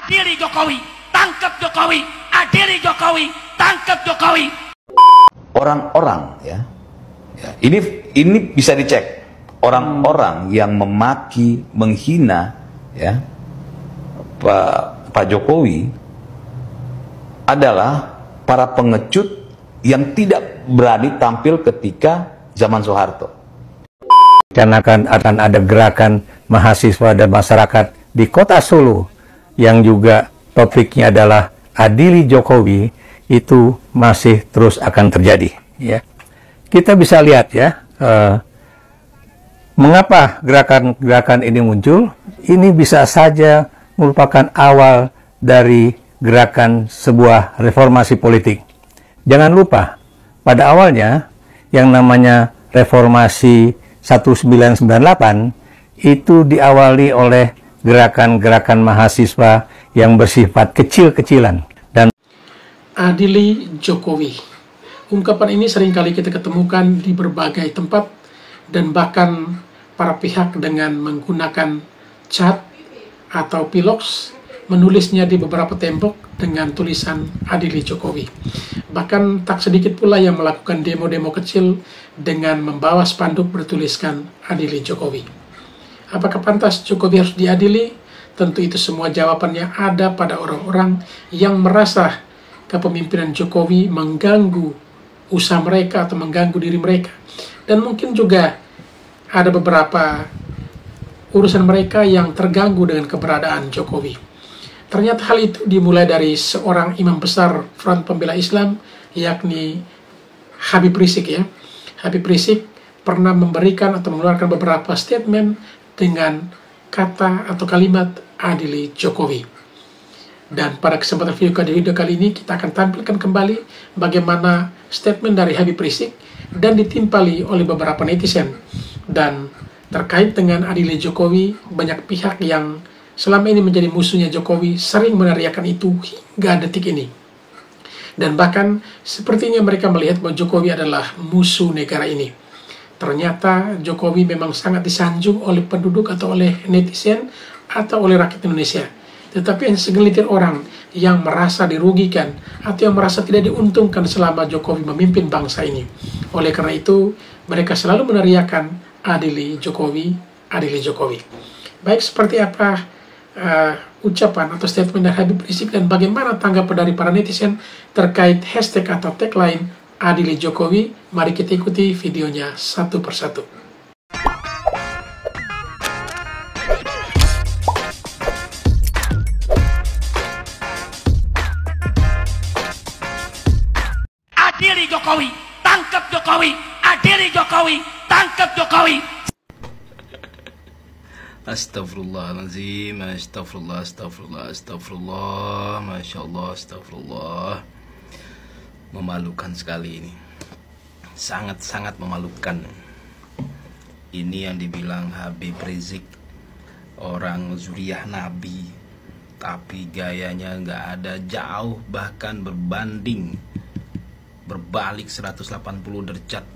Adili Jokowi, tangkap Jokowi, adili Jokowi, tangkap Jokowi. Orang-orang ini bisa dicek. Orang-orang yang memaki, menghina Pak Jokowi adalah para pengecut yang tidak berani tampil ketika zaman Soeharto. Dan akan ada gerakan mahasiswa dan masyarakat di kota Solo yang juga topiknya adalah adili Jokowi, itu masih terus akan terjadi. Ya, kita bisa lihat mengapa gerakan ini muncul. Ini bisa saja merupakan awal dari gerakan sebuah reformasi politik. Jangan lupa, pada awalnya yang namanya reformasi 1998 itu diawali oleh gerakan-gerakan mahasiswa yang bersifat kecil-kecilan. Dan adili Jokowi, ungkapan ini seringkali kita ketemukan di berbagai tempat, dan bahkan para pihak dengan menggunakan cat atau piloks menulisnya di beberapa tembok dengan tulisan adili Jokowi. Bahkan tak sedikit pula yang melakukan demo-demo kecil dengan membawa spanduk bertuliskan adili Jokowi. Apakah pantas Jokowi harus diadili? Tentu itu semua jawabannya ada pada orang-orang yang merasa kepemimpinan Jokowi mengganggu usaha mereka atau mengganggu diri mereka. Dan mungkin juga ada beberapa urusan mereka yang terganggu dengan keberadaan Jokowi. Ternyata hal itu dimulai dari seorang imam besar Front Pembela Islam, yakni Habib Rizik Habib Rizik pernah memberikan atau mengeluarkan beberapa statement dengan kata atau kalimat adili Jokowi. Dan pada kesempatan video kali ini kita akan tampilkan kembali bagaimana statement dari Habib Rizik dan ditimpali oleh beberapa netizen. Dan terkait dengan adili Jokowi, banyak pihak yang selama ini menjadi musuhnya Jokowi sering meneriakan itu hingga detik ini. Dan bahkan sepertinya mereka melihat bahwa Jokowi adalah musuh negara ini. Ternyata Jokowi memang sangat disanjung oleh penduduk atau oleh netizen atau oleh rakyat Indonesia. Tetapi hanya segelintir orang yang merasa dirugikan atau yang merasa tidak diuntungkan selama Jokowi memimpin bangsa ini. Oleh karena itu, mereka selalu meneriakan adili Jokowi, adili Jokowi. Baik, seperti apa ucapan atau statement dari Habib Rizik dan bagaimana tanggapan dari para netizen terkait hashtag atau tagline adili Jokowi? Mari kita ikuti videonya satu persatu. Adili Jokowi, tangkap Jokowi, adili Jokowi, tangkap Jokowi. Astagfirullahaladzim, astagfirullah, Masya Allah, astagfirullah. Memalukan sekali ini, sangat-sangat memalukan. Ini yang dibilang Habib Rizik, orang zuriyah Nabi, tapi gayanya nggak ada, jauh bahkan berbalik 180 derajat.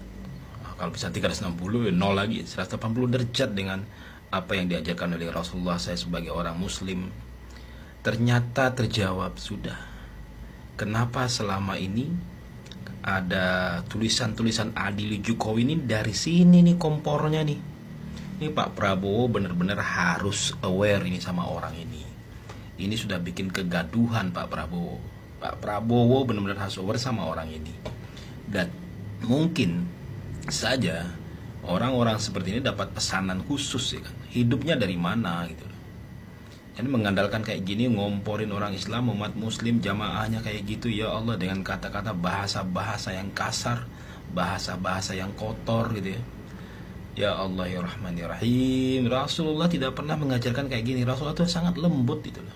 Kalau bisa 360 nol lagi, 180 derajat dengan apa yang diajarkan oleh Rasulullah. Saya sebagai orang muslim ternyata terjawab sudah. Kenapa selama ini ada tulisan-tulisan adili Jokowi ini? Dari sini nih kompornya nih. Ini Pak Prabowo benar-benar harus aware ini sama orang ini. Ini sudah bikin kegaduhan Pak Prabowo. Pak Prabowo benar-benar harus aware sama orang ini. Dan mungkin saja orang-orang seperti ini dapat pesanan khusus, ya kan? Hidupnya dari mana gitu. Jadi mengandalkan kayak gini, ngomporin orang Islam, umat muslim, jamaahnya kayak gitu, ya Allah, dengan kata-kata bahasa-bahasa yang kasar, bahasa-bahasa yang kotor gitu ya. Ya Allah ya Rahman ya Rahim. Rasulullah tidak pernah mengajarkan kayak gini. Rasulullah itu sangat lembut gitu loh.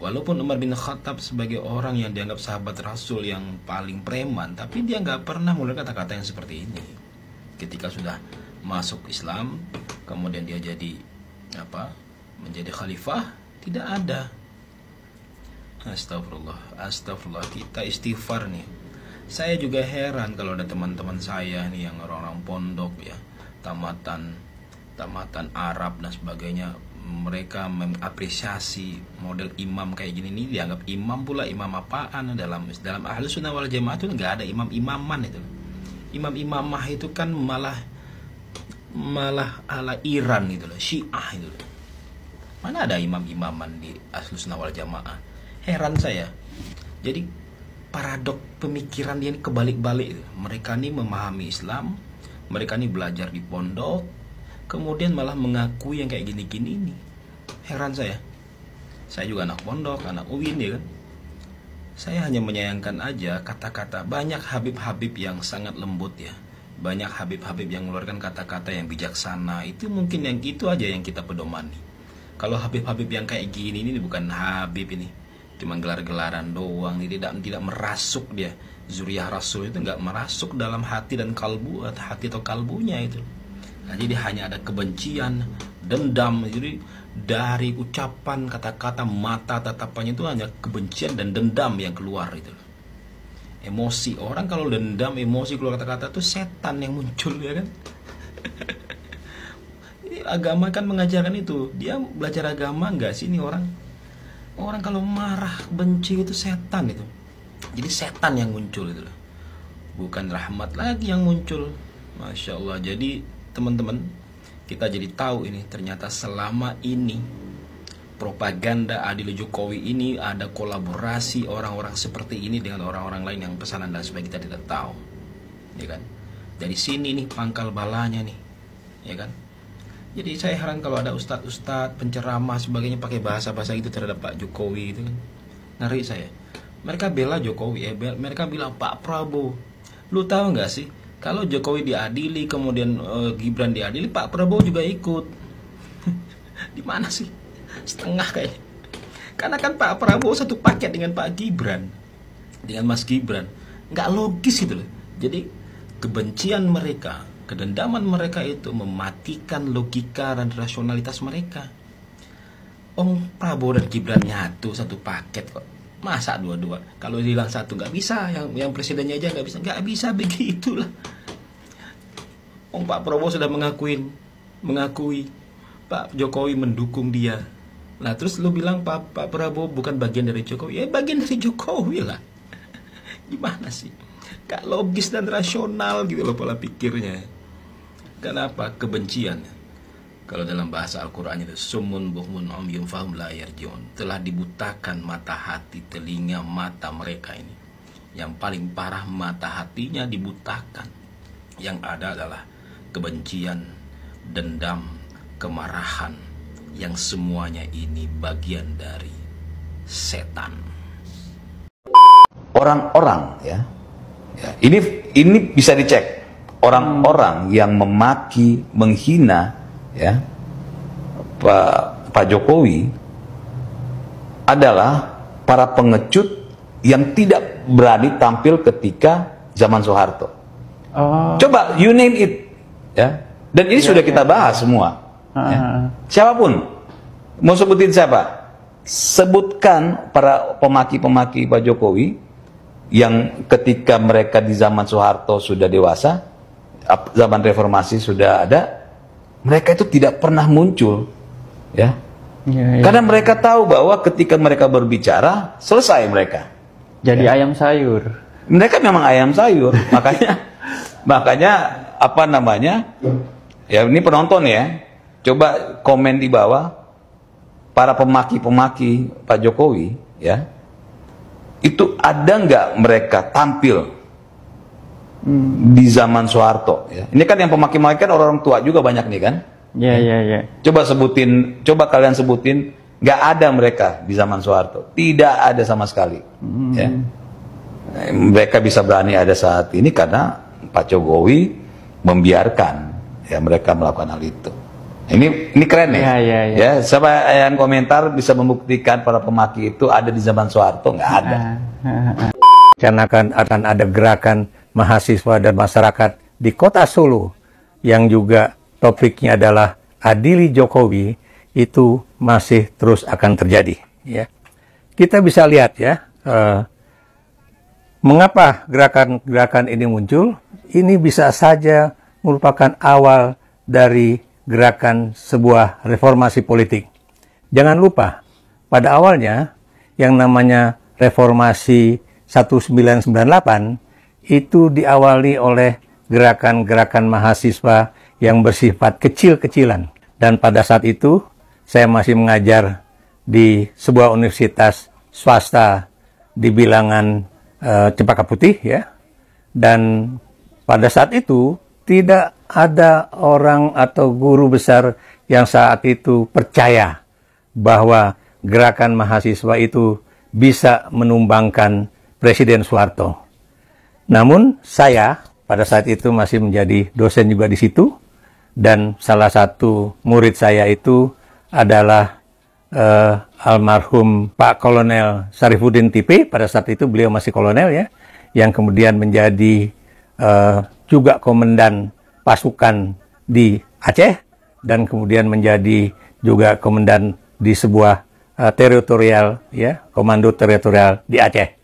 Walaupun Umar bin Khattab sebagai orang yang dianggap sahabat Rasul yang paling preman, tapi dia nggak pernah mengeluarkan kata-kata yang seperti ini. Ketika sudah masuk Islam, kemudian dia jadi menjadi khalifah, tidak ada. Astagfirullah, kita istighfar nih. Saya juga heran kalau ada teman-teman saya nih yang orang-orang pondok ya, tamatan Arab dan sebagainya, mereka mengapresiasi model imam kayak gini nih, dianggap imam pula. Imam apaan? Dalam Ahlus Sunnah wal Jamaah itu nggak ada imam-imaman itu. Imam-imamah itu kan malah ala Iran gitu loh, Syiah itu loh. Mana ada imam-imaman di Ahlus Sunnah wal Jamaah? Heran saya. Jadi paradok pemikiran dia ini kebalik-balik. Mereka ini memahami Islam, mereka ini belajar di pondok, kemudian malah mengakui yang kayak gini-gini ini. Heran saya. Saya juga anak pondok, anak UIN ya kan. Saya hanya menyayangkan aja kata-kata banyak habib-habib yang sangat lembut ya. Banyak habib-habib yang mengeluarkan kata-kata yang bijaksana. Itu mungkin yang itu aja yang kita pedomani. Kalau habib-habib yang kayak gini ini bukan habib ini. Cuma gelar-gelaran doang, tidak merasuk dia. Zuriyah Rasul itu nggak merasuk dalam hati dan kalbu, hati atau kalbunya itu. Nah, jadi hanya ada kebencian, dendam. Jadi dari ucapan, kata-kata, mata, tatapannya itu hanya kebencian dan dendam yang keluar itu. Emosi orang kalau dendam, emosi keluar kata-kata itu setan yang muncul ya kan. Agama kan mengajarkan itu. Dia belajar agama nggak sih ini orang? Orang kalau marah, benci itu setan itu. Jadi setan yang muncul itu loh. Bukan rahmat lagi yang muncul. Masya Allah. Jadi teman-teman, kita jadi tahu ini ternyata selama ini propaganda Adil Jokowi ini ada kolaborasi orang-orang seperti ini dengan orang-orang lain yang pesanan dan sebagainya, kita tidak tahu. Ya kan? Dari sini nih pangkal balanya nih. Ya kan? Jadi saya heran kalau ada ustadz-ustadz penceramah sebagainya pakai bahasa-bahasa itu terhadap Pak Jokowi itu kan. Ngeri saya. Mereka bela Jokowi, mereka bilang Pak Prabowo. Lu tahu nggak sih? Kalau Jokowi diadili, kemudian Gibran diadili, Pak Prabowo juga ikut. Di mana sih? Setengah kayaknya. Karena kan Pak Prabowo satu paket dengan Pak Gibran, dengan Mas Gibran. Nggak logis itu loh. Jadi kebencian mereka, kedendaman mereka itu mematikan logika dan rasionalitas mereka. Prabowo dan Gibran nyatu satu paket kok. Masa dua-dua? Kalau hilang satu nggak bisa, yang presidennya aja nggak bisa begitulah. Pak Prabowo sudah mengakui Pak Jokowi mendukung dia. Nah terus lu bilang Pak Prabowo bukan bagian dari Jokowi? Ya bagian dari Jokowi lah. Gimana sih? Gak logis dan rasional gitu loh pola pikirnya. Kenapa? Kebencian. Kalau dalam bahasa Al-Quran itu sumun buhmun umyun fahum la yarjiun, telah dibutakan mata hati, telinga, mata mereka ini. Yang paling parah mata hatinya dibutakan. Yang ada adalah kebencian, dendam, kemarahan, yang semuanya ini bagian dari setan. Orang-orang ya, ini bisa dicek. Orang-orang yang memaki, menghina ya Pak Jokowi adalah para pengecut yang tidak berani tampil ketika zaman Soeharto. Coba you name it ya. Dan ini sudah kita bahas semua. Ya. Siapapun mau sebutin siapa? Sebutkan para pemaki-pemaki Pak Jokowi yang ketika mereka di zaman Soeharto sudah dewasa, zaman reformasi sudah ada. Mereka itu tidak pernah muncul, ya. Karena mereka tahu bahwa ketika mereka berbicara, selesai mereka. Jadi ayam sayur. Mereka memang ayam sayur, makanya apa namanya? Ya ini penonton ya, coba komen di bawah para pemaki-pemaki Pak Jokowi, ya. Itu ada nggak mereka tampil di zaman Soeharto ya. Ini kan yang pemaki-pemaki kan orang tua juga banyak nih kan. Iya. Coba kalian sebutin nggak ada mereka di zaman Soeharto. Tidak ada sama sekali ya. Mereka bisa berani ada saat ini karena Pak Jokowi membiarkan ya mereka melakukan hal itu. Ini keren ya. Ya, siapa yang komentar bisa membuktikan para pemaki itu ada di zaman Soeharto? Nggak ada. Karena akan ada gerakan mahasiswa dan masyarakat di kota Solo yang juga topiknya adalah adili Jokowi, itu masih terus akan terjadi ya. Kita bisa lihat ya mengapa gerakan ini muncul. Ini bisa saja merupakan awal dari gerakan sebuah reformasi politik. Jangan lupa, pada awalnya yang namanya reformasi 1998 itu diawali oleh gerakan-gerakan mahasiswa yang bersifat kecil-kecilan. Dan pada saat itu saya masih mengajar di sebuah universitas swasta di bilangan Cempaka Putih ya. Dan pada saat itu tidak ada orang atau guru besar yang saat itu percaya bahwa gerakan mahasiswa itu bisa menumbangkan Presiden Soeharto. Namun saya pada saat itu masih menjadi dosen juga di situ, dan salah satu murid saya itu adalah almarhum Pak Kolonel Sarifuddin Tipe. Pada saat itu beliau masih kolonel ya, yang kemudian menjadi juga komandan pasukan di Aceh, dan kemudian menjadi juga komandan di sebuah teritorial ya, komando teritorial di Aceh.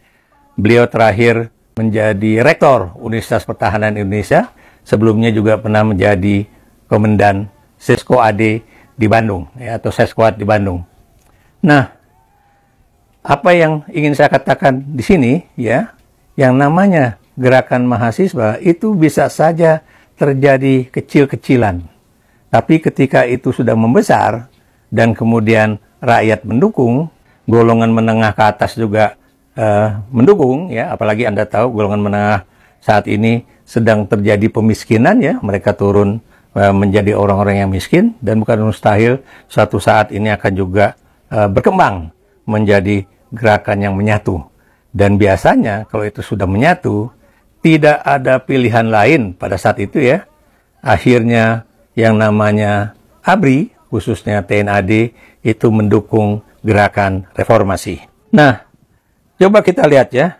Beliau terakhir menjadi rektor Universitas Pertahanan Indonesia, sebelumnya juga pernah menjadi komandan Sesko AD di Bandung ya, atau Seskuad di Bandung. Nah, apa yang ingin saya katakan di sini ya, yang namanya gerakan mahasiswa itu bisa saja terjadi kecil-kecilan. Tapi ketika itu sudah membesar dan kemudian rakyat mendukung, golongan menengah ke atas juga mendukung ya, apalagi Anda tahu golongan menengah saat ini sedang terjadi pemiskinan ya, mereka turun menjadi orang-orang yang miskin, dan bukan mustahil suatu saat ini akan juga berkembang menjadi gerakan yang menyatu. Dan biasanya kalau itu sudah menyatu, tidak ada pilihan lain pada saat itu ya. Akhirnya yang namanya ABRI, khususnya TNAD, itu mendukung gerakan reformasi. Nah, coba kita lihat ya,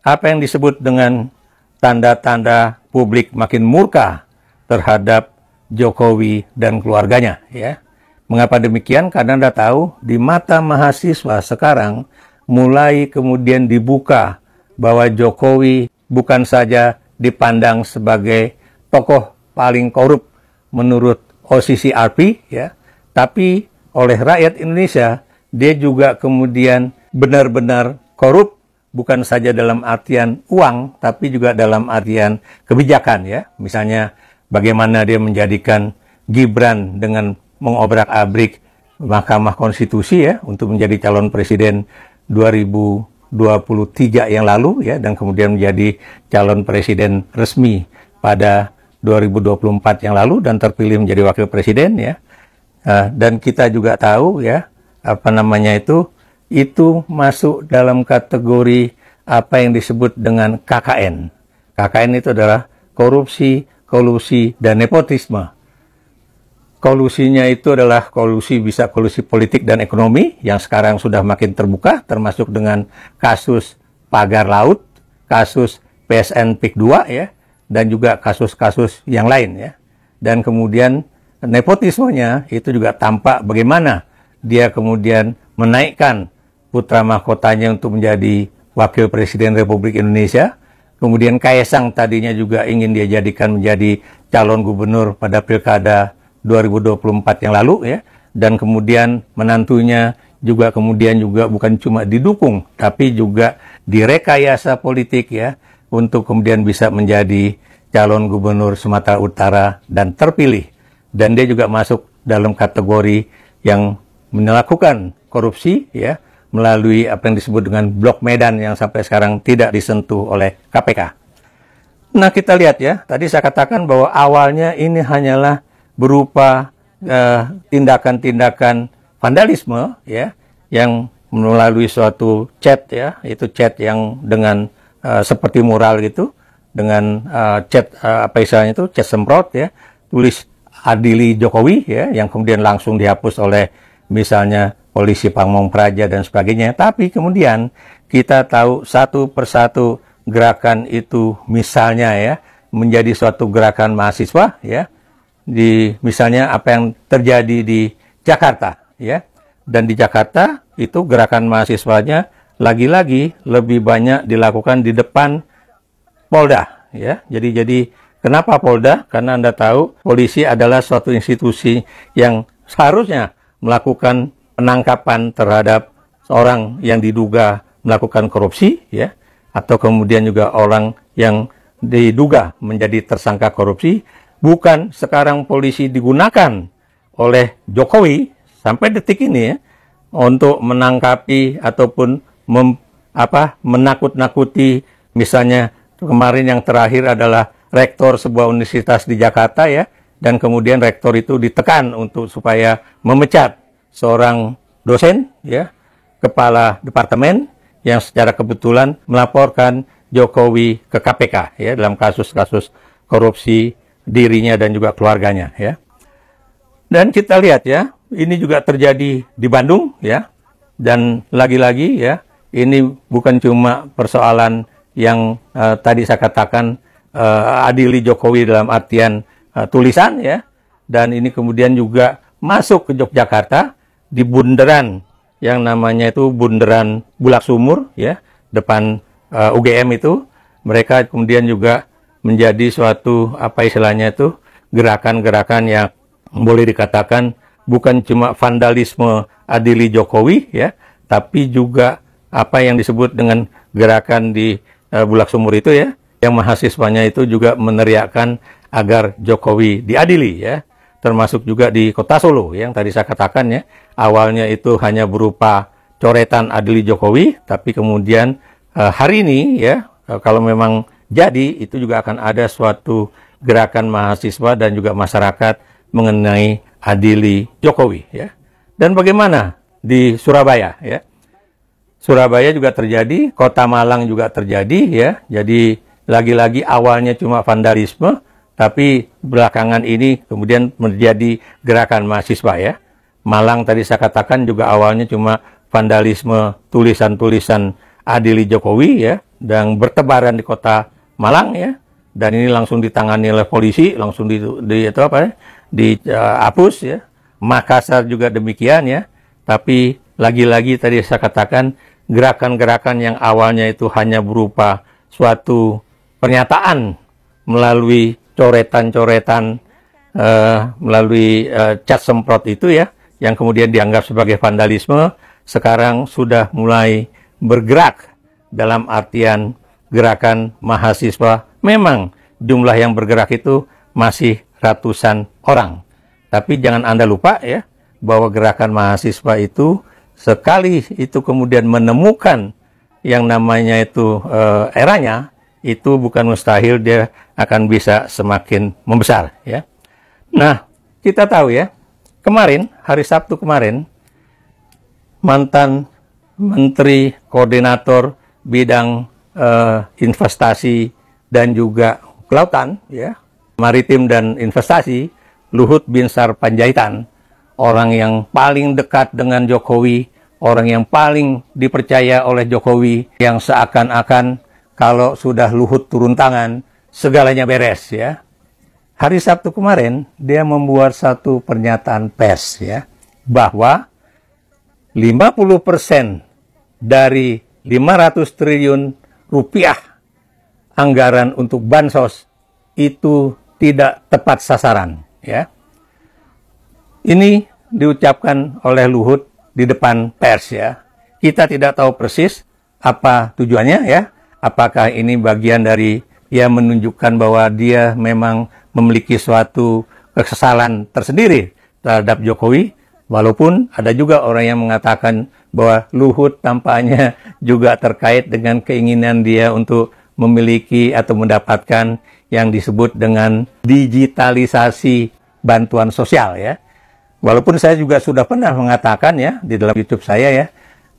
apa yang disebut dengan tanda-tanda publik makin murka terhadap Jokowi dan keluarganya ya. Mengapa demikian? Karena Anda tahu di mata mahasiswa sekarang mulai kemudian dibuka bahwa Jokowi bukan saja dipandang sebagai tokoh paling korup menurut OCCRP ya, tapi oleh rakyat Indonesia dia juga kemudian benar-benar korup, bukan saja dalam artian uang, tapi juga dalam artian kebijakan ya. Misalnya bagaimana dia menjadikan Gibran dengan mengobrak-abrik Mahkamah Konstitusi ya untuk menjadi calon presiden 2023 yang lalu ya, dan kemudian menjadi calon presiden resmi pada 2024 yang lalu dan terpilih menjadi wakil presiden ya. Dan kita juga tahu ya, apa namanya itu masuk dalam kategori apa yang disebut dengan KKN. KKN itu adalah korupsi, kolusi, dan nepotisme. Kolusinya itu adalah bisa kolusi politik dan ekonomi yang sekarang sudah makin terbuka, termasuk dengan kasus pagar laut, kasus PSN PIK 2 ya, dan juga kasus-kasus yang lain ya. Dan kemudian nepotismenya itu juga tampak bagaimana dia kemudian menaikkan putra mahkotanya untuk menjadi wakil presiden Republik Indonesia. Kemudian Kaisang tadinya juga ingin dia jadikan menjadi calon gubernur pada pilkada 2024 yang lalu ya. Dan kemudian menantunya juga bukan cuma didukung, tapi juga direkayasa politik ya, untuk kemudian bisa menjadi calon gubernur Sumatera Utara dan terpilih. Dan dia juga masuk dalam kategori yang melakukan korupsi ya, melalui apa yang disebut dengan Blok Medan yang sampai sekarang tidak disentuh oleh KPK. Nah, kita lihat ya, tadi saya katakan bahwa awalnya ini hanyalah berupa tindakan-tindakan vandalisme ya, yang melalui suatu chat ya, itu chat yang dengan seperti mural gitu, dengan chat apa istilahnya itu, chat semprot ya, tulis adili Jokowi ya, yang kemudian langsung dihapus oleh misalnya polisi Pamong Praja dan sebagainya. Tapi kemudian kita tahu satu persatu gerakan itu misalnya ya menjadi suatu gerakan mahasiswa ya, di misalnya apa yang terjadi di Jakarta ya. Dan di Jakarta itu gerakan mahasiswanya lagi-lagi lebih banyak dilakukan di depan Polda ya. Jadi kenapa Polda? Karena Anda tahu polisi adalah suatu institusi yang seharusnya melakukan penangkapan terhadap seorang yang diduga melakukan korupsi, ya, atau kemudian juga orang yang diduga menjadi tersangka korupsi, bukan sekarang polisi digunakan oleh Jokowi sampai detik ini ya, untuk menangkapi ataupun menakut-nakuti. Misalnya kemarin yang terakhir adalah rektor sebuah universitas di Jakarta ya, dan kemudian rektor itu ditekan untuk supaya memecat seorang dosen ya, kepala departemen yang secara kebetulan melaporkan Jokowi ke KPK ya dalam kasus-kasus korupsi dirinya dan juga keluarganya ya. Dan kita lihat ya, ini juga terjadi di Bandung ya. Dan lagi-lagi ya, ini bukan cuma persoalan yang tadi saya katakan adili Jokowi dalam artian tulisan ya. Dan ini kemudian juga masuk ke Yogyakarta di bundaran yang namanya itu bundaran Bulak Sumur ya, depan UGM itu. Mereka kemudian juga menjadi suatu istilahnya itu gerakan-gerakan yang boleh dikatakan bukan cuma vandalisme adili Jokowi ya, tapi juga apa yang disebut dengan gerakan di Bulak Sumur itu ya, yang mahasiswanya itu juga meneriakkan agar Jokowi diadili ya, termasuk juga di Kota Solo yang tadi saya katakan ya, awalnya itu hanya berupa coretan adili Jokowi, tapi kemudian hari ini ya, kalau memang jadi, itu juga akan ada suatu gerakan mahasiswa dan juga masyarakat mengenai adili Jokowi ya. Dan bagaimana di Surabaya ya? Surabaya juga terjadi, Kota Malang juga terjadi ya. Jadi lagi-lagi awalnya cuma vandalisme, tapi belakangan ini kemudian menjadi gerakan mahasiswa ya. Malang tadi saya katakan juga awalnya cuma vandalisme tulisan-tulisan adili Jokowi ya, dan bertebaran di Kota Malang ya, dan ini langsung ditangani oleh polisi, langsung dihapus ya. Makassar juga demikian ya. Tapi lagi-lagi tadi saya katakan gerakan-gerakan yang awalnya itu hanya berupa suatu pernyataan melalui coretan-coretan, melalui cat semprot itu ya, yang kemudian dianggap sebagai vandalisme, sekarang sudah mulai bergerak dalam artian gerakan mahasiswa. Memang jumlah yang bergerak itu masih ratusan orang. Tapi jangan Anda lupa ya, bahwa gerakan mahasiswa itu sekali itu kemudian menemukan yang namanya itu eranya, itu bukan mustahil dia akan bisa semakin membesar ya. Nah, kita tahu ya, kemarin, hari Sabtu kemarin, mantan Menteri Koordinator Bidang Investasi dan juga Kelautan, ya, Maritim dan Investasi, Luhut Binsar Panjaitan, orang yang paling dekat dengan Jokowi, orang yang paling dipercaya oleh Jokowi, yang seakan-akan kalau sudah Luhut turun tangan, segalanya beres, ya. Hari Sabtu kemarin, dia membuat satu pernyataan pers, ya, bahwa 50% dari 500 triliun rupiah anggaran untuk bansos itu tidak tepat sasaran, ya. Ini diucapkan oleh Luhut di depan pers, ya. Kita tidak tahu persis apa tujuannya, ya. Apakah ini bagian dari ya menunjukkan bahwa dia memang memiliki suatu kekesalan tersendiri terhadap Jokowi, walaupun ada juga orang yang mengatakan bahwa Luhut tampaknya juga terkait dengan keinginan dia untuk memiliki atau mendapatkan yang disebut dengan digitalisasi bantuan sosial, ya. Walaupun saya juga sudah pernah mengatakan ya di dalam YouTube saya, ya,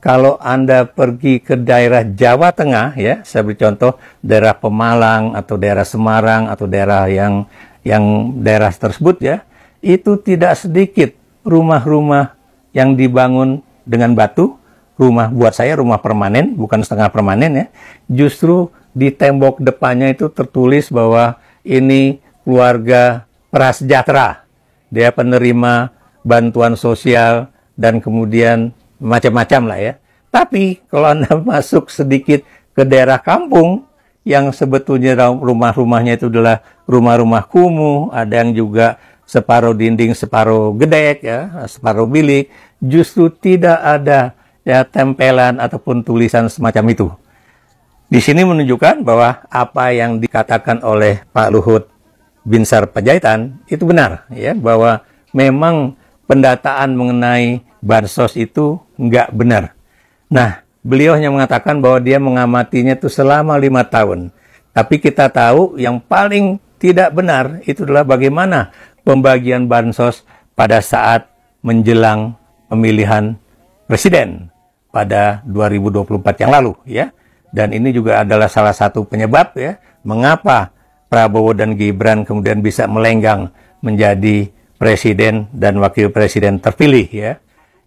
kalau Anda pergi ke daerah Jawa Tengah, ya, saya beri contoh daerah Pemalang atau daerah Semarang atau daerah yang daerah tersebut, ya, itu tidak sedikit rumah-rumah yang dibangun dengan batu, rumah buat saya rumah permanen, bukan setengah permanen, ya. Justru di tembok depannya itu tertulis bahwa ini keluarga prasejahtera, dia penerima bantuan sosial dan kemudian macam-macam lah, ya. Tapi kalau Anda masuk sedikit ke daerah kampung yang sebetulnya rumah-rumahnya itu adalah rumah-rumah kumuh, ada yang juga separuh dinding, separuh gedek, ya, separuh bilik, justru tidak ada ya tempelan ataupun tulisan semacam itu. Di sini menunjukkan bahwa apa yang dikatakan oleh Pak Luhut Binsar Panjaitan itu benar, ya, bahwa memang pendataan mengenai bansos itu nggak benar. Nah, beliau hanya mengatakan bahwa dia mengamatinya itu selama 5 tahun. Tapi kita tahu yang paling tidak benar itu adalah bagaimana pembagian bansos pada saat menjelang pemilihan presiden pada 2024 yang lalu, ya. Dan ini juga adalah salah satu penyebab, ya, mengapa Prabowo dan Gibran kemudian bisa melenggang menjadi presiden dan wakil presiden terpilih, ya.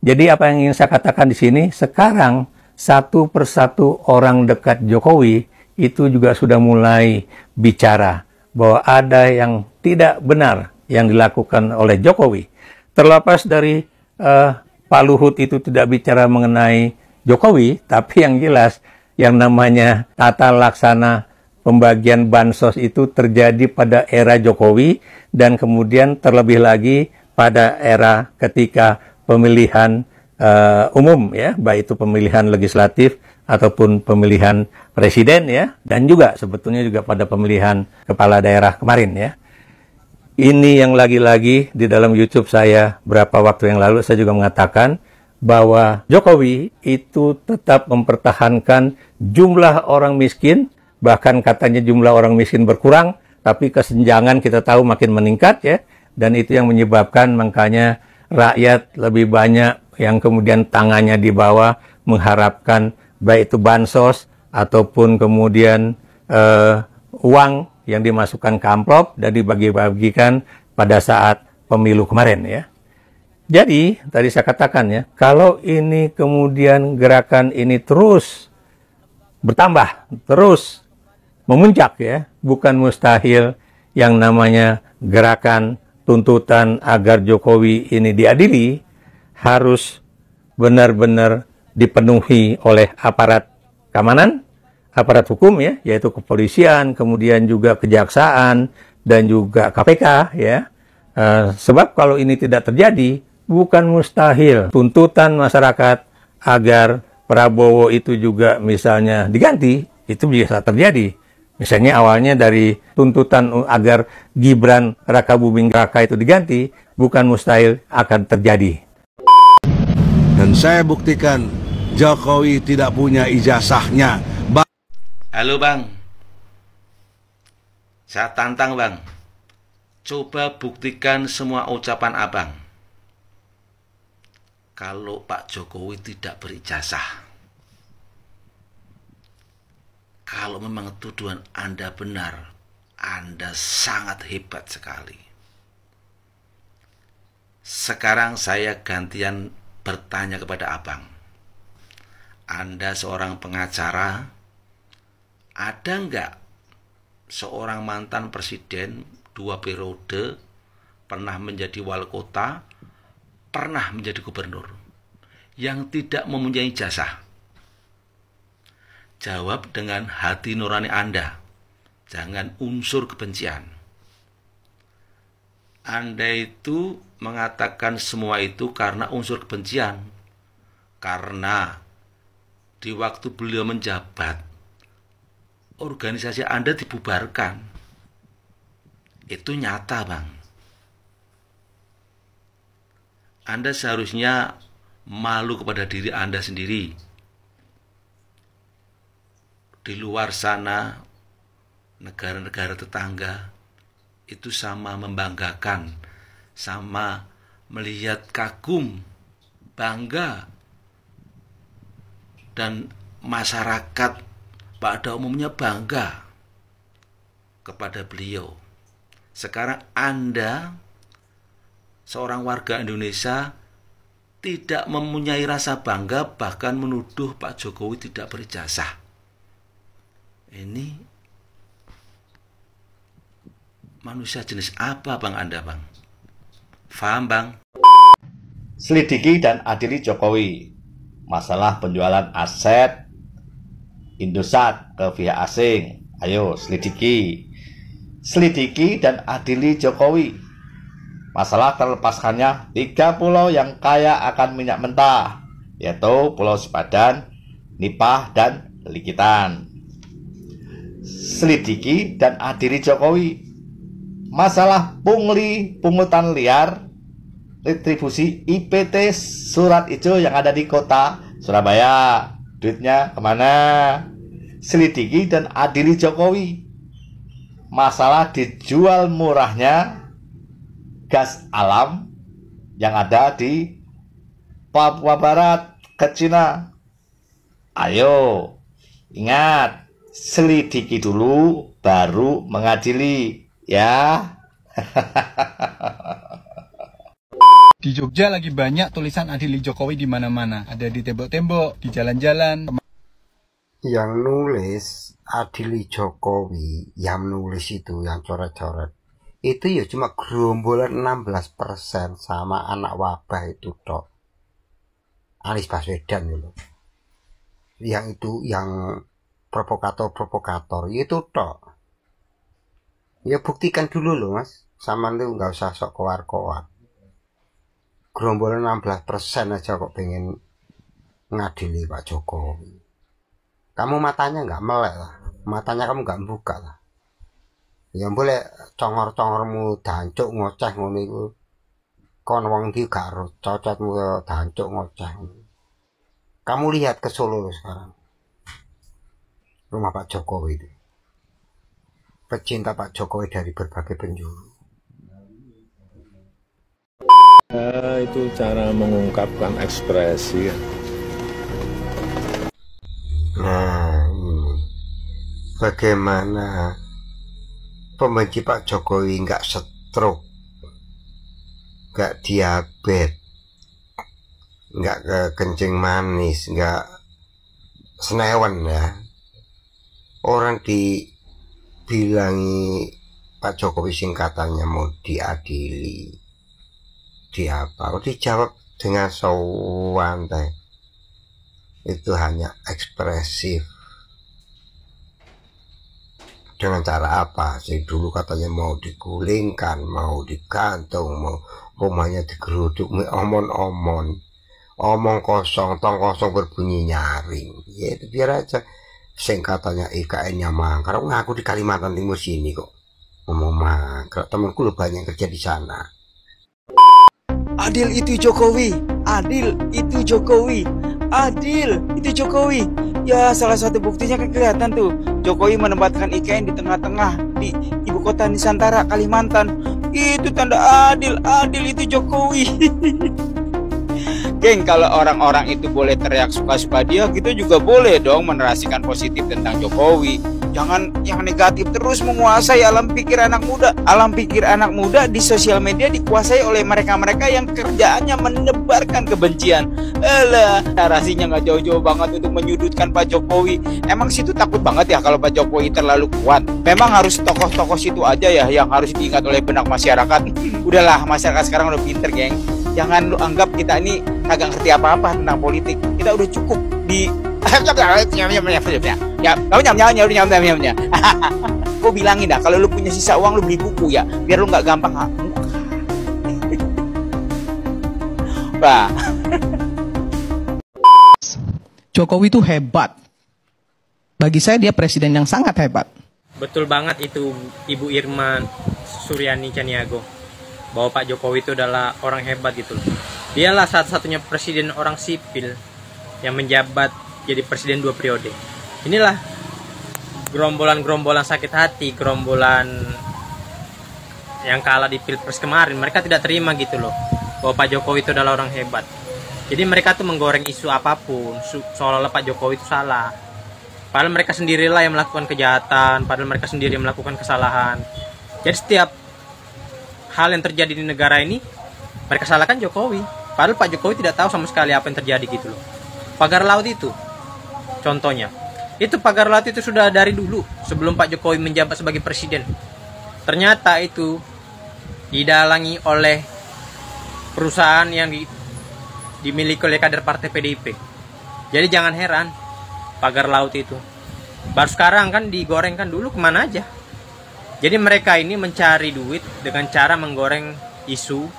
Jadi apa yang ingin saya katakan di sini, sekarang satu persatu orang dekat Jokowi itu juga sudah mulai bicara bahwa ada yang tidak benar yang dilakukan oleh Jokowi. Terlepas dari Pak Luhut itu tidak bicara mengenai Jokowi, tapi yang jelas yang namanya tata laksana pembagian bansos itu terjadi pada era Jokowi dan kemudian terlebih lagi pada era ketika pemilihan umum, ya, baik itu pemilihan legislatif ataupun pemilihan presiden, ya, dan juga sebetulnya juga pada pemilihan kepala daerah kemarin, ya. Ini yang lagi-lagi di dalam YouTube saya berapa waktu yang lalu saya juga mengatakan bahwa Jokowi itu tetap mempertahankan jumlah orang miskin, bahkan katanya jumlah orang miskin berkurang, tapi kesenjangan kita tahu makin meningkat, ya, dan itu yang menyebabkan makanya rakyat lebih banyak yang kemudian tangannya di bawah mengharapkan baik itu bansos ataupun kemudian uang yang dimasukkan ke amplop dan dibagi-bagikan pada saat pemilu kemarin, ya. Jadi, tadi saya katakan, ya, kalau ini kemudian gerakan ini terus bertambah, terus memuncak, ya, bukan mustahil yang namanya gerakan tuntutan agar Jokowi ini diadili harus benar-benar dipenuhi oleh aparat keamanan, aparat hukum, ya, yaitu kepolisian, kemudian juga kejaksaan, dan juga KPK, ya. Sebab kalau ini tidak terjadi, bukan mustahil tuntutan masyarakat agar Prabowo itu juga misalnya diganti, itu bisa terjadi. Misalnya awalnya dari tuntutan agar Gibran Rakabuming Raka itu diganti, bukan mustahil akan terjadi. Dan saya buktikan Jokowi tidak punya ijazahnya. Halo Bang, saya tantang Bang, coba buktikan semua ucapan Abang kalau Pak Jokowi tidak berijazah. Kalau memang tuduhan Anda benar, Anda sangat hebat sekali. Sekarang saya gantian bertanya kepada Abang. Anda seorang pengacara, ada nggak seorang mantan presiden 2 periode, pernah menjadi wali kota, pernah menjadi gubernur, yang tidak mempunyai ijazah? Jawab dengan hati nurani Anda, jangan unsur kebencian. Anda itu mengatakan semua itu karena unsur kebencian, karena di waktu beliau menjabat, organisasi Anda dibubarkan. Itu nyata, Bang. Anda seharusnya malu kepada diri Anda sendiri. Di luar sana, negara-negara tetangga itu sama membanggakan, sama melihat kagum, bangga, dan masyarakat pada umumnya bangga kepada beliau. Sekarang Anda, seorang warga Indonesia, tidak mempunyai rasa bangga, bahkan menuduh Pak Jokowi tidak berijazah. Ini manusia jenis apa Bang Anda, Bang? Faham, Bang? Selidiki dan adili Jokowi masalah penjualan aset Indosat ke pihak asing. Ayo selidiki dan adili Jokowi. masalah terlepaskannya 3 pulau yang kaya akan minyak mentah, yaitu Pulau Sipadan, Nipah, dan Likitan. Selidiki dan adili Jokowi masalah pungli pungutan liar retribusi IPT Surat Ijo yang ada di kota Surabaya. Duitnya kemana? Selidiki dan adili Jokowi masalah dijual murahnya gas alam yang ada di Papua Barat ke Cina. Ayo, ingat, selidiki dulu baru mengadili ya. Di Jogja lagi banyak tulisan adili Jokowi di mana-mana. Ada di tembok-tembok, di jalan-jalan. Yang nulis adili Jokowi, yang nulis itu, yang coret-coret, itu ya cuma gerombolan 16% sama anak wabah itu tok. Anies Baswedan itu. Yang itu, yang provokator-provokator, itu tok. Ya buktikan dulu loh mas, sama lu nggak usah sok kowar-kowar. Gerombolan 16% aja kok pengen ngadili Pak Jokowi. Kamu matanya nggak melek lah, matanya kamu nggak buka lah. Ya boleh congor-congormu dancuk ngoceh ngono iku. Kon wong iki gak cocotmu dancuk ngoceh. Kamu lihat ke Solo sekarang. Rumah Pak Jokowi itu. Pecinta Pak Jokowi dari berbagai penjuru. Itu cara mengungkapkan ekspresi. Nah, ini bagaimana pembenci Pak Jokowi nggak stroke, nggak diabetes, nggak kencing manis, nggak senewan ya. Orang dibilangi Pak Jokowi singkatannya mau diadili, di apa? Dijawab dengan santai. Itu hanya ekspresif. Dengan cara apa sih? Dulu katanya mau digulingkan, mau digantung, mau rumahnya digeruduk, omong kosong, tong kosong berbunyi nyaring. Ya itu biar aja. Sing katanya IKN-nya mangkrak, ngaku di Kalimantan Timur sini kok ngomong mangkrak. Temanku lu banyak yang kerja di sana. Adil itu Jokowi, adil itu Jokowi, adil itu Jokowi. Ya salah satu buktinya kan kelihatan tuh, Jokowi menempatkan IKN di tengah-tengah di ibu kota Nusantara Kalimantan. Itu tanda adil, adil itu Jokowi. Geng, kalau orang-orang itu boleh teriak suka-suka dia, kita juga boleh dong menarasikan positif tentang Jokowi. Jangan yang negatif terus menguasai alam pikir anak muda. Alam pikir anak muda di sosial media dikuasai oleh mereka-mereka yang kerjaannya menebarkan kebencian. Alah, narasinya nggak jauh-jauh banget untuk menyudutkan Pak Jokowi. Emang situ takut banget ya kalau Pak Jokowi terlalu kuat. Memang harus tokoh-tokoh situ aja ya yang harus diingat oleh benak masyarakat. Udahlah, masyarakat sekarang udah pinter, geng. Jangan lu anggap kita ini kagak ngerti apa-apa tentang politik. Kita udah cukup di ya, kamu nyam. Gue bilangin dah, kalau lu punya sisa uang lu beli buku ya, biar lu nggak gampang Bah. Jokowi itu hebat. Bagi saya dia presiden yang sangat hebat. Betul banget itu Ibu Irma Suryani Caniago, bahwa Pak Jokowi itu adalah orang hebat gitu loh. Dialah satu-satunya presiden orang sipil yang menjabat jadi presiden 2 periode. Inilah gerombolan-gerombolan sakit hati, gerombolan yang kalah di Pilpres kemarin. Mereka tidak terima gitu loh, bahwa Pak Jokowi itu adalah orang hebat. Jadi mereka tuh menggoreng isu apapun, seolah-olah Pak Jokowi itu salah. Padahal mereka sendirilah yang melakukan kejahatan, padahal mereka sendiri yang melakukan kesalahan. Jadi setiap hal yang terjadi di negara ini, mereka salahkan Jokowi. Padahal Pak Jokowi tidak tahu sama sekali apa yang terjadi gitu loh. Pagar laut itu, contohnya. Itu pagar laut itu sudah dari dulu, sebelum Pak Jokowi menjabat sebagai presiden. Ternyata itu didalangi oleh perusahaan yang dimiliki oleh kader partai PDIP. Jadi jangan heran, pagar laut itu. Baru sekarang kan digorengkan, dulu kemana aja. Jadi mereka ini mencari duit dengan cara menggoreng isu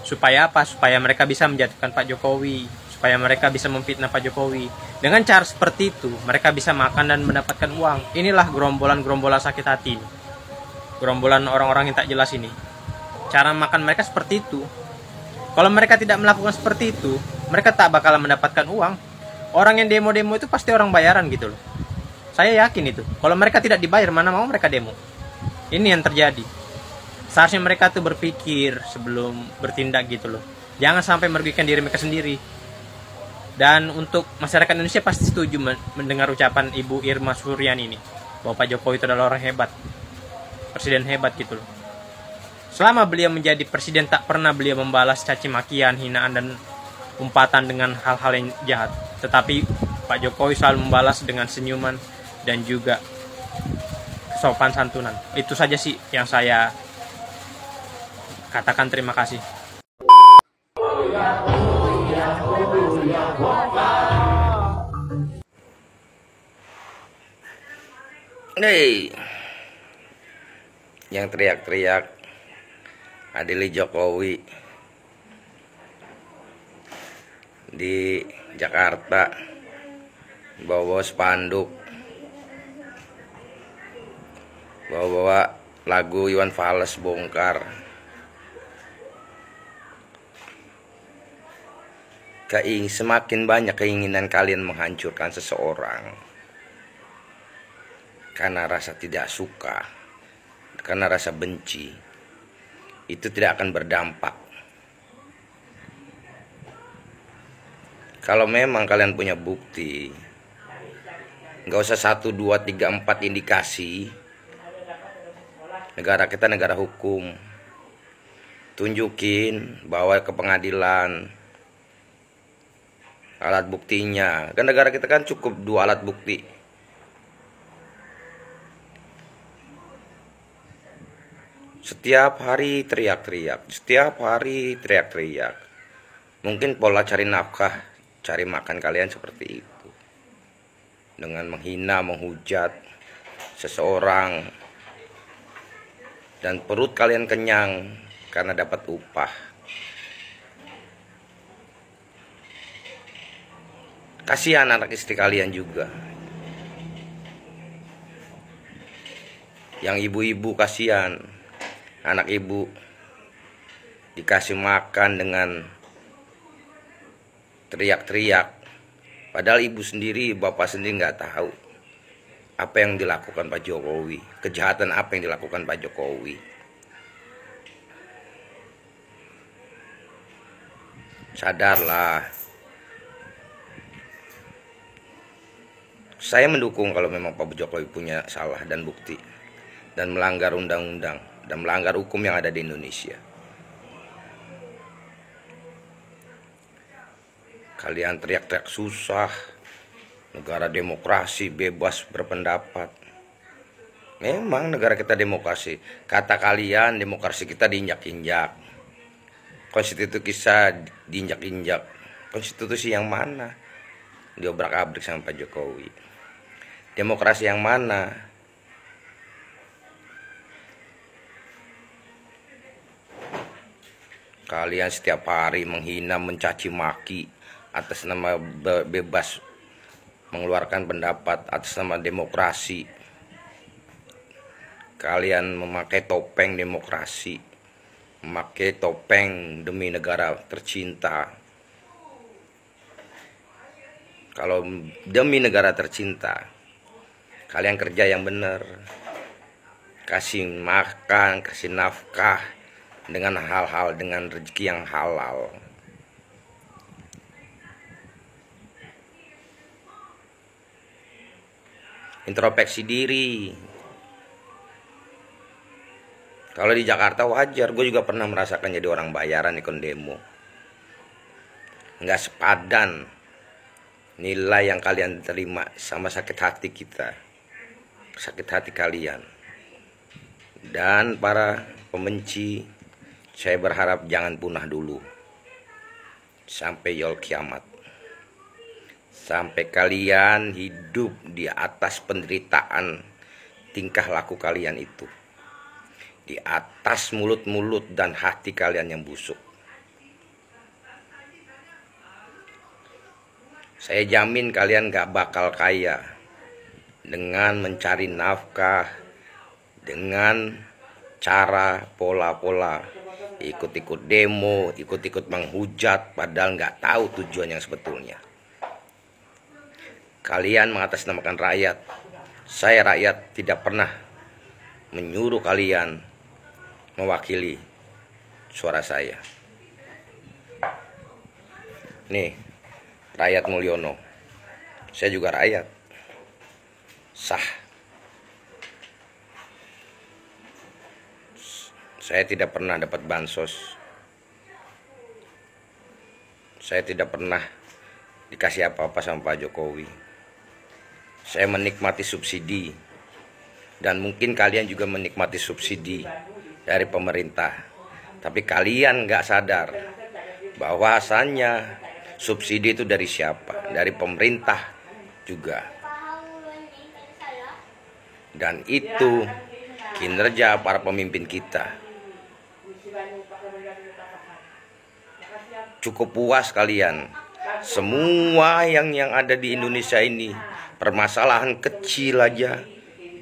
supaya apa? Supaya mereka bisa menjatuhkan Pak Jokowi, supaya mereka bisa memfitnah Pak Jokowi. Dengan cara seperti itu, mereka bisa makan dan mendapatkan uang. Inilah gerombolan-gerombolan sakit hati ini. Gerombolan orang-orang yang tak jelas ini. Cara makan mereka seperti itu. Kalau mereka tidak melakukan seperti itu, mereka tak bakalan mendapatkan uang. Orang yang demo-demo itu pasti orang bayaran gitu loh. Saya yakin itu. Kalau mereka tidak dibayar, mana mau mereka demo. Ini yang terjadi. Seharusnya mereka tuh berpikir sebelum bertindak gitu loh. Jangan sampai merugikan diri mereka sendiri. Dan untuk masyarakat Indonesia pasti setuju mendengar ucapan Ibu Irma Suryani ini, bahwa Pak Jokowi itu adalah orang hebat, presiden hebat gitu loh. Selama beliau menjadi presiden tak pernah beliau membalas caci makian, hinaan dan umpatan dengan hal-hal yang jahat. Tetapi Pak Jokowi selalu membalas dengan senyuman dan juga sopan santunan. Itu saja sih yang saya katakan. Terima kasih. Hei, yang teriak-teriak adili Jokowi di Jakarta, bawa spanduk, bawa lagu Iwan Fals bongkar. Semakin banyak keinginan kalian menghancurkan seseorang karena rasa tidak suka, karena rasa benci, itu tidak akan berdampak. Kalau memang kalian punya bukti, nggak usah 1, 2, 3, 4 indikasi. Negara kita negara hukum. Tunjukin, bawa ke pengadilan alat buktinya. Kan negara kita kan cukup 2 alat bukti. Setiap hari teriak-teriak, setiap hari teriak-teriak. Mungkin pola cari nafkah, cari makan kalian seperti itu. Dengan menghina, menghujat seseorang. Dan perut kalian kenyang karena dapat upah. Kasihan anak istri kalian juga. Yang ibu-ibu kasihan. Anak ibu dikasih makan dengan teriak-teriak. Padahal ibu sendiri, bapak sendiri nggak tahu apa yang dilakukan Pak Jokowi. Kejahatan apa yang dilakukan Pak Jokowi. Sadarlah. Saya mendukung kalau memang Pak Jokowi punya salah dan bukti. Dan melanggar undang-undang. Dan melanggar hukum yang ada di Indonesia. Kalian teriak-teriak susah. Negara demokrasi, bebas berpendapat. Memang negara kita demokrasi. Kata kalian demokrasi kita diinjak-injak. Konstitusi kita diinjak-injak. Konstitusi yang mana? Diobrak-abrik sama Pak Jokowi. Demokrasi yang mana? Kalian setiap hari menghina, mencaci maki atas nama bebas mengeluarkan pendapat, atas nama demokrasi. Kalian memakai topeng demokrasi, memakai topeng demi negara tercinta. Kalau demi negara tercinta, kalian kerja yang benar, kasih makan, kasih nafkah dengan hal-hal, dengan rezeki yang halal. Introspeksi diri. Kalau di Jakarta wajar, gue juga pernah merasakan jadi orang bayaran ikut demo. Nggak sepadan nilai yang kalian terima sama sakit hati kita, sakit hati kalian. Dan para pembenci, saya berharap jangan punah dulu sampai yaumul kiamat. Sampai kalian hidup di atas penderitaan tingkah laku kalian itu. di atas mulut-mulut dan hati kalian yang busuk. Saya jamin kalian gak bakal kaya dengan mencari nafkah, dengan cara pola-pola ikut-ikut demo, ikut-ikut menghujat, padahal gak tahu tujuan yang sebetulnya. Kalian mengatasnamakan rakyat. Saya rakyat tidak pernah menyuruh kalian mewakili suara saya. Nih, rakyat Mulyono. Saya juga rakyat. Sah. Saya tidak pernah dapat bansos. Saya tidak pernah dikasih apa-apa sama Pak Jokowi. Saya menikmati subsidi. Dan mungkin kalian juga menikmati subsidi dari pemerintah. Tapi kalian nggak sadar bahwasannya subsidi itu dari siapa? Dari pemerintah juga. Dan itu kinerja para pemimpin kita. Cukup puas kalian. Semua yang ada di Indonesia ini, permasalahan kecil aja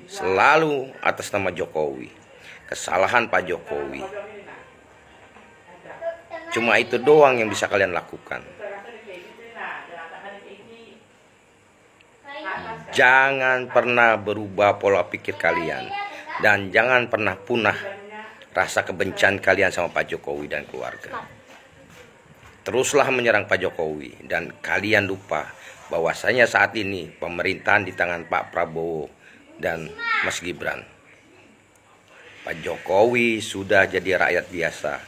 selalu atas nama Jokowi. Kesalahan Pak Jokowi. Cuma itu doang yang bisa kalian lakukan. Jangan pernah berubah pola pikir kalian. Dan jangan pernah punah rasa kebencian kalian sama Pak Jokowi dan keluarga. Teruslah menyerang Pak Jokowi. Dan kalian lupa bahwasanya saat ini pemerintahan di tangan Pak Prabowo dan Mas Gibran. Pak Jokowi sudah jadi rakyat biasa.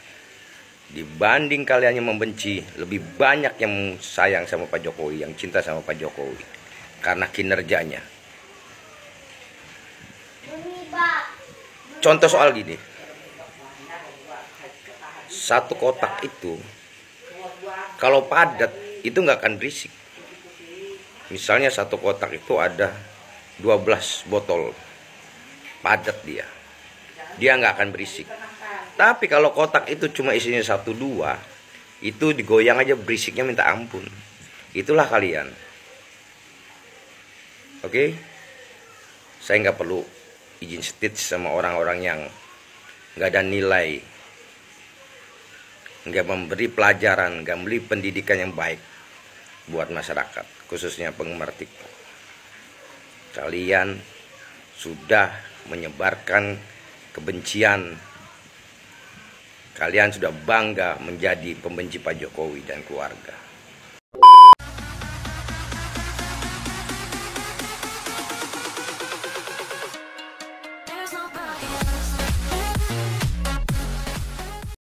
Dibanding kalian yang membenci, lebih banyak yang sayang sama Pak Jokowi, yang cinta sama Pak Jokowi karena kinerjanya. Contoh soal gini, satu kotak itu kalau padat itu nggak akan berisik. Misalnya satu kotak itu ada 12 botol, padat dia nggak akan berisik. Tapi kalau kotak itu cuma isinya 1-2, itu digoyang aja berisiknya minta ampun. Itulah kalian. Oke? Saya nggak perlu izin speech sama orang-orang yang nggak ada nilai, nggak memberi pelajaran, nggak memberi pendidikan yang baik buat masyarakat, khususnya penggemar TikTok. Kalian sudah menyebarkan kebencian. Kalian sudah bangga menjadi pembenci Pak Jokowi dan keluarga. There's nobody